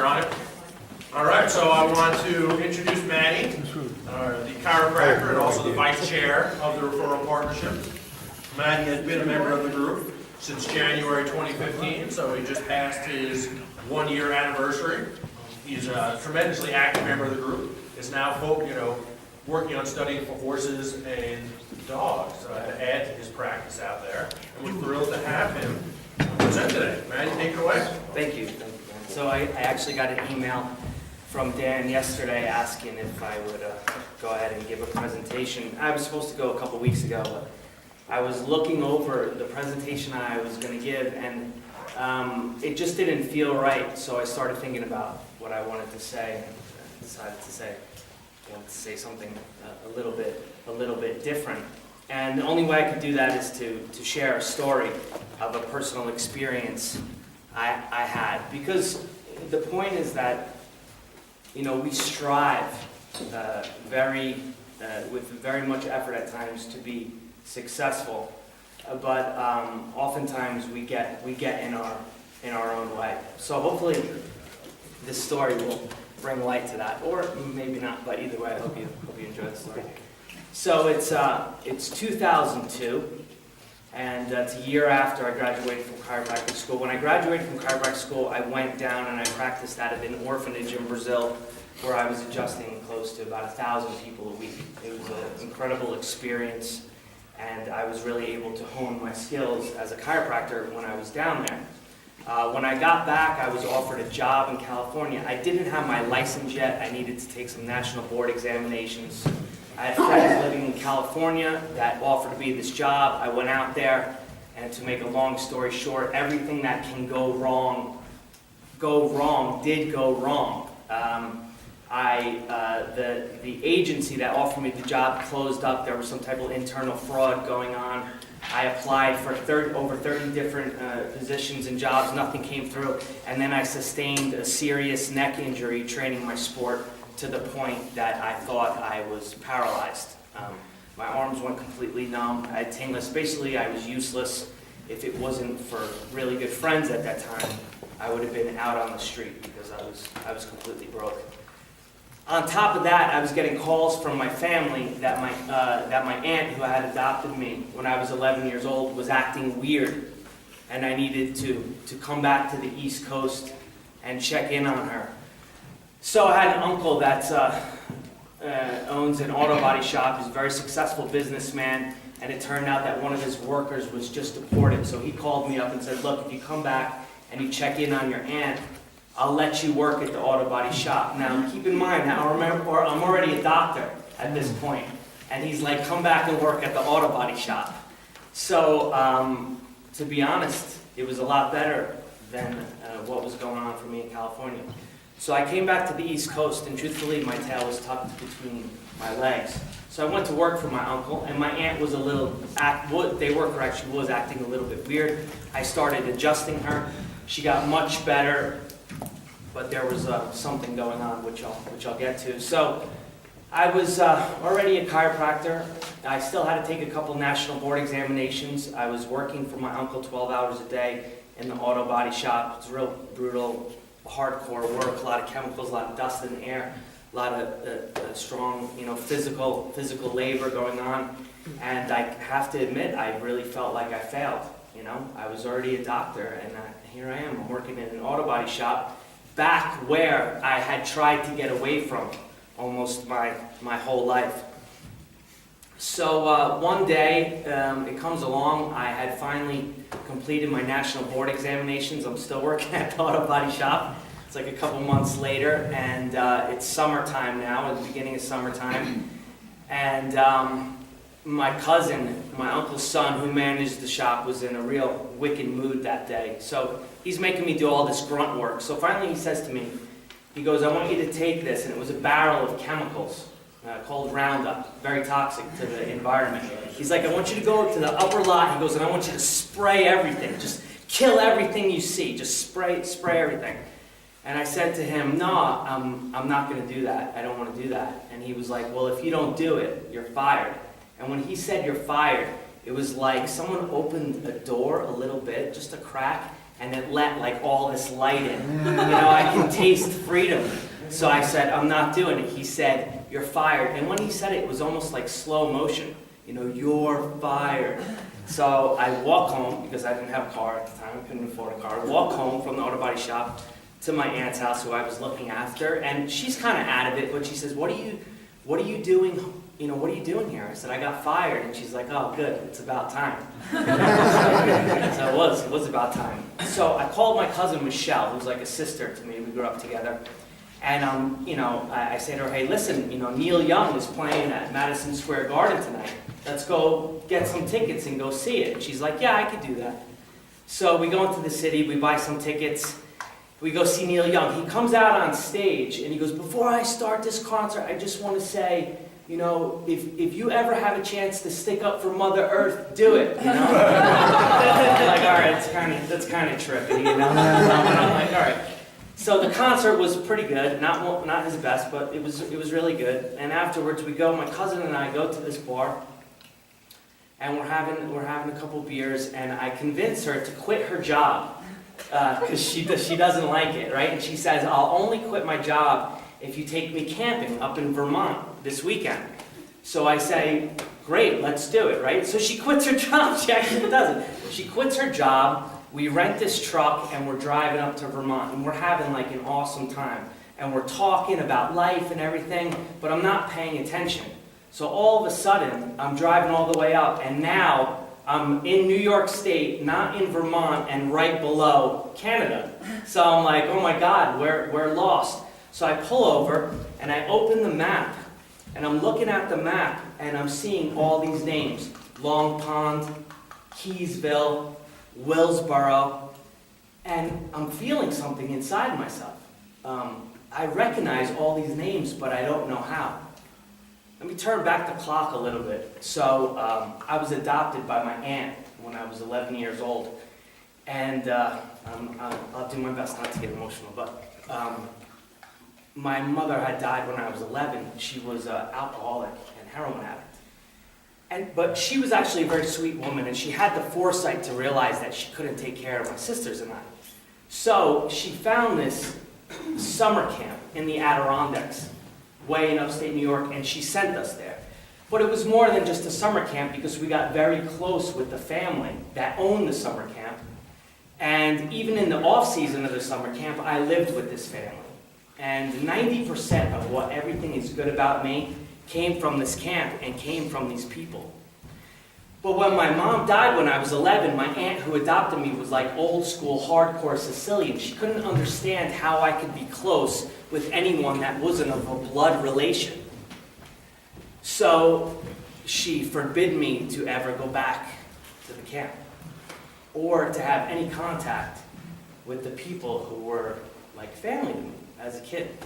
You're on it? All right, so I want to introduce Mattie, the chiropractor and also the vice chair of the Referral Partnership. Mattie has been a member of the group since January 2015, so he just passed his 1-year anniversary. He's a tremendously active member of the group. Is now, working on studying for horses and dogs to add to his practice out there. And we're thrilled to have him present today. Mattie, take it away. Thank you. So I actually got an email from Dan yesterday asking if I would go ahead and give a presentation. I was supposed to go a couple weeks ago, but I was looking over the presentation I was going to give, and it just didn't feel right. So I started thinking about what I wanted to say, and decided to say something a little bit different. And the only way I could do that is to share a story of a personal experience I had, because the point is that we strive with very much effort at times to be successful, but oftentimes we get in our own way. So hopefully this story will bring light to that, or maybe not. But either way, I hope you enjoy the story. So it's 2002, and it's a year after I graduated from chiropractic school. When I graduated from chiropractic school, I went down and I practiced at an orphanage in Brazil, where I was adjusting close to about 1,000 people a week. It was an incredible experience, and I was really able to hone my skills as a chiropractor when I was down there. When I got back, I was offered a job in California. I didn't have my license yet. I needed to take some national board examinations. I had friends living in California that offered me this job. I went out there, and to make a long story short, everything that can go wrong did go wrong. The agency that offered me the job closed up. There was some type of internal fraud going on. I applied for over 30 different positions and jobs. Nothing came through. And then I sustained a serious neck injury training my sport to the point that I thought I was paralyzed. My arms went completely numb. I had tingless. Basically, I was useless. If it wasn't for really good friends at that time, I would have been out on the street because I was completely broken. On top of that, I was getting calls from my family that my aunt, who had adopted me when I was 11 years old, was acting weird, and I needed to come back to the East Coast and check in on her. So I had an uncle that owns an auto body shop. He's a very successful businessman, and it turned out that one of his workers was just deported. So he called me up and said, "Look, if you come back and you check in on your aunt, I'll let you work at the auto body shop." Now, keep in mind, I'm already a doctor at this point, and he's like, "Come back and work at the auto body shop." So, to be honest, it was a lot better than what was going on for me in California. So I came back to the East Coast, and truthfully, my tail was tucked between my legs. So I went to work for my uncle, and my aunt was the worker actually was acting a little bit weird. I started adjusting her. She got much better, but there was something going on, which I'll get to. So I was already a chiropractor. I still had to take a couple national board examinations. I was working for my uncle 12 hours a day in the auto body shop. It's real brutal, hardcore work, a lot of chemicals, a lot of dust in the air, a lot of strong, physical labor going on. And I have to admit, I really felt like I failed. I was already a doctor, and here I am. I'm working in an auto body shop, back where I had tried to get away from almost my whole life. So one day, it comes along. I had finally completed my national board examinations. I'm still working at the auto body shop. It's like a couple months later, and it's summertime now, at the beginning of summertime. And my cousin, my uncle's son, who managed the shop, was in a real wicked mood that day. So he's making me do all this grunt work. So finally he says to me, he goes, "I want you to take this." And it was a barrel of chemicals called Roundup, very toxic to the environment. He's like, "I want you to go to the upper lot." He goes, "and I want you to spray everything. Just kill everything you see. Just spray everything." And I said to him, "No, I'm not going to do that. I don't want to do that." And he was like, "Well, if you don't do it, you're fired." And when he said "you're fired," it was like someone opened a door a little bit, just a crack, and it let like all this light in. You know, I can taste freedom. So I said, I'm not doing it. He said, you're fired. And when he said it, it was almost like slow motion. You know, you're fired. So I walk home, because I didn't have a car at the time, I couldn't afford a car. I walk home from the auto body shop to my aunt's house, who I was looking after, and she's kind of out of it, but she says, what are you doing, you know, what are you doing here? I said, I got fired, and she's like, oh, good, it's about time. So it was about time. So I called my cousin Michelle, who's like a sister to me, we grew up together, and, you know, I say to her, hey, listen, you know, Neil Young is playing at Madison Square Garden tonight. Let's go get some tickets and go see it. And she's like, yeah, I could do that. So we go into the city, we buy some tickets, we go see Neil Young. He comes out on stage and he goes, before I start this concert, I just want to say, you know, if you ever have a chance to stick up for Mother Earth, do it, you know? I'm like, all right, that's kind of trippy, you know? And I'm like, all right. So the concert was pretty good, not his best, but it was really good. And afterwards, my cousin and I go to this bar, and we're having a couple beers, and I convince her to quit her job because she doesn't like it, right? And she says, I'll only quit my job if you take me camping up in Vermont this weekend. So I say, great, let's do it, right? So she quits her job. She actually doesn't. She quits her job. We rent this truck, and we're driving up to Vermont, and we're having like an awesome time. And we're talking about life and everything, but I'm not paying attention. So all of a sudden, I'm driving all the way up, and now I'm in New York State, not in Vermont, and right below Canada. So I'm like, oh my God, we're lost. So I pull over, and I open the map, and I'm looking at the map, and I'm seeing all these names. Long Pond, Keysville, Willsboro, and I'm feeling something inside myself. I recognize all these names, but I don't know how. Let me turn back the clock a little bit. So I was adopted by my aunt when I was 11 years old. And I'll do my best not to get emotional, but my mother had died when I was 11. She was an alcoholic and heroin addict. But she was actually a very sweet woman, and she had the foresight to realize that she couldn't take care of my sisters and I. So she found this summer camp in the Adirondacks, way in upstate New York, and she sent us there. But it was more than just a summer camp, because we got very close with the family that owned the summer camp. And even in the off-season of the summer camp, I lived with this family. And 90% of what everything is good about me came from this camp and came from these people. But when my mom died when I was 11, my aunt who adopted me was like old school, hardcore Sicilian. She couldn't understand how I could be close with anyone that wasn't of a blood relation. So she forbid me to ever go back to the camp or to have any contact with the people who were like family to me as a kid.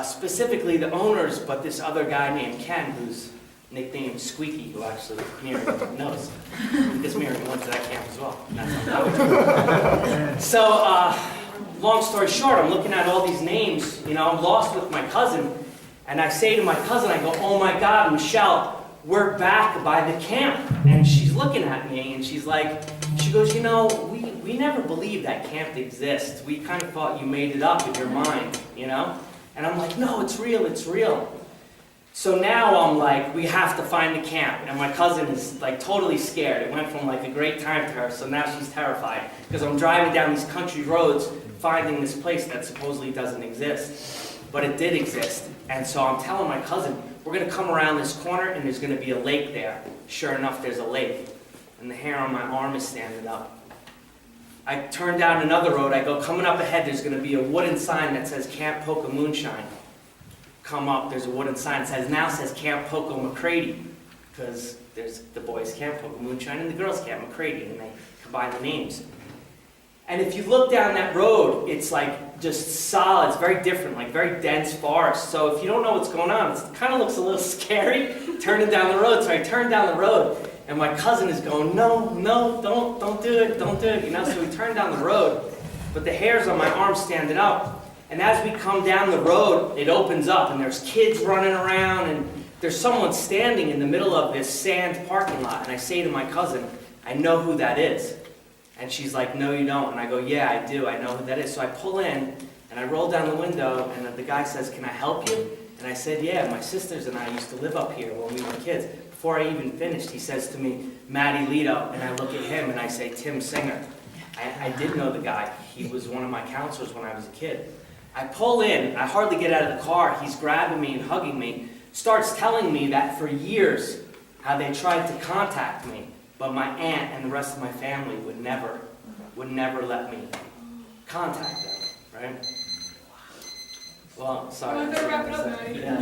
Specifically the owners, but this other guy named Ken, who's nicknamed Squeaky, who actually Mary knows, because Mary went to that camp as well. So, long story short, I'm looking at all these names, you know, I'm lost with my cousin, and I say to my cousin, I go, oh my God, Michelle, we're back by the camp. And she's looking at me, and she's like, she goes, you know, we never believed that camp exists. We kind of thought you made it up in your mind, you know? And I'm like, no, it's real, it's real. So now I'm like, we have to find the camp. And my cousin is like totally scared. It went from like a great time to her, so now she's terrified. Because I'm driving down these country roads, finding this place that supposedly doesn't exist. But it did exist. And so I'm telling my cousin, we're going to come around this corner and there's going to be a lake there. Sure enough, there's a lake. And the hair on my arm is standing up. I turn down another road, I go, coming up ahead, there's going to be a wooden sign that says Camp Poca Moonshine. Come up, there's a wooden sign that says Camp Poco McCready, because there's the boys' Camp Poca Moonshine and the girls' Camp McCready, and they combine the names. And if you look down that road, it's like just solid, it's very different, like very dense forest. So if you don't know what's going on, it kind of looks a little scary turning down the road. So I turn down the road, and my cousin is going, no, don't do it, you know. So we turn down the road, but the hairs on my arm standing up. And as we come down the road, it opens up, and there's kids running around, and there's someone standing in the middle of this sand parking lot. And I say to my cousin, I know who that is. And she's like, no, you don't. And I go, yeah, I do. I know who that is. So I pull in, and I roll down the window, and the guy says, can I help you? And I said, yeah, my sisters and I used to live up here when we were kids. Before I even finished, he says to me, MattieLeto, and I look at him and I say, Tim Singer. I did know the guy. He was one of my counselors when I was a kid. I pull in, I hardly get out of the car, he's grabbing me and hugging me, starts telling me that for years, how they tried to contact me, but my aunt and the rest of my family would never let me contact them, right? Well, sorry. Well, wrap it up, Mattie. Yeah.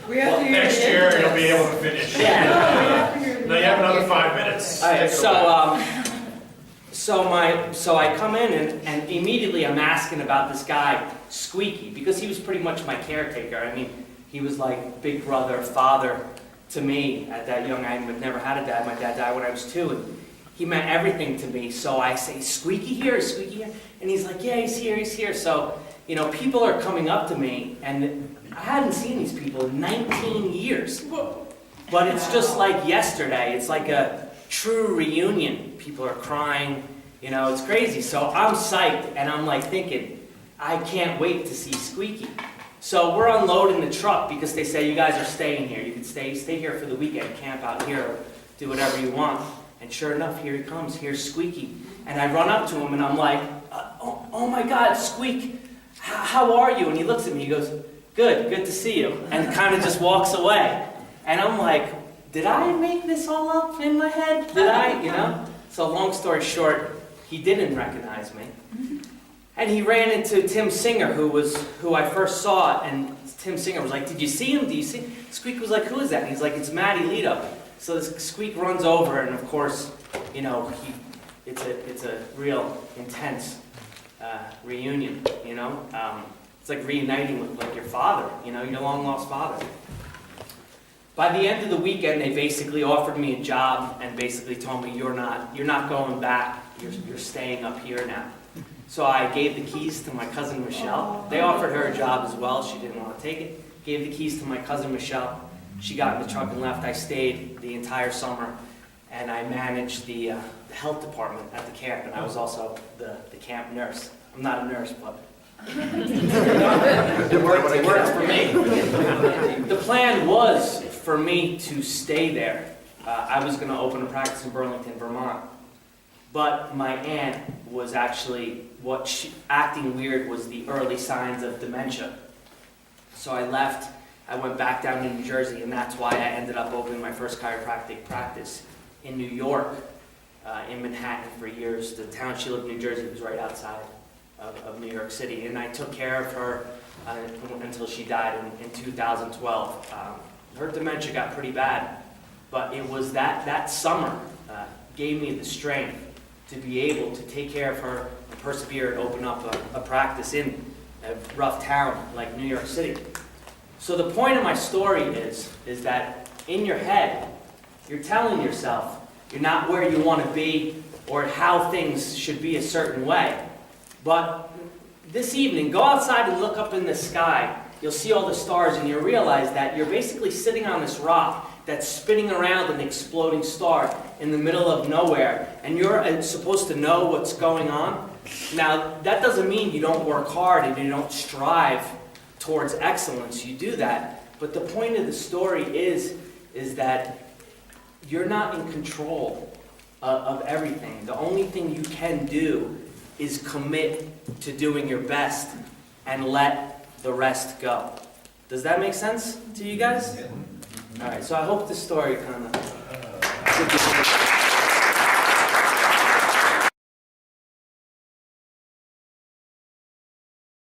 We have to hear Next it. year, you'll be able to finish. Yeah. No, you have another 5 minutes. All right, so I come in and immediately I'm asking about this guy, Squeaky, because he was pretty much my caretaker. I mean, he was like big brother, father to me at that young. I had never had a dad. My dad died when I was 2, and he meant everything to me. So I say, Squeaky here, Squeaky here? And he's like, yeah, he's here, he's here. So, you know, people are coming up to me, and I hadn't seen these people in 19 years. But it's just like yesterday. It's like a true reunion. People are crying, you know, it's crazy. So I'm psyched, and I'm like thinking, I can't wait to see Squeaky. So we're unloading the truck because they say, you guys are staying here. You can stay here for the weekend, camp out here, do whatever you want. And sure enough, here he comes, here's Squeaky. And I run up to him and I'm like, oh my God, Squeak, how are you? And he looks at me, he goes, good to see you. And kind of just walks away. And I'm like, did I make this all up in my head? Did I, you know? So long story short, he didn't recognize me. And he ran into Tim Singer, who I first saw, and Tim Singer was like, did you see him? Do you see? Squeak was like, who is that? And he's like, it's MattieLeto. So this Squeak runs over, and of course, you know, it's a real intense reunion, you know? It's like reuniting with like your father, you know, your long-lost father. By the end of the weekend, they basically offered me a job and basically told me, you're not going back, you're staying up here now. So I gave the keys to my cousin Michelle. They offered her a job as well, she didn't want to take it. Gave the keys to my cousin Michelle. She got in the truck and left. I stayed the entire summer, and I managed the health department at the camp, and I was also the camp nurse. I'm not a nurse, but it worked for me. The plan was for me to stay there. I was going to open a practice in Burlington, Vermont, but my aunt was actually, acting weird was the early signs of dementia. So I left. I went back down to New Jersey, and that's why I ended up opening my first chiropractic practice in New York, in Manhattan for years. The town she lived in, New Jersey, was right outside of New York City, and I took care of her until she died in 2012. Her dementia got pretty bad, but it was that summer gave me the strength to be able to take care of her and persevere and open up a practice in a rough town like New York City. So the point of my story is that in your head, you're telling yourself you're not where you want to be or how things should be a certain way. But this evening, go outside and look up in the sky. You'll see all the stars, and you'll realize that you're basically sitting on this rock that's spinning around an exploding star in the middle of nowhere, and you're supposed to know what's going on. Now, that doesn't mean you don't work hard and you don't strive towards excellence. You do that, but the point of the story is that you're not in control of everything. The only thing you can do is commit to doing your best and let the rest go. Does that make sense to you guys? All right, so I hope this story kind of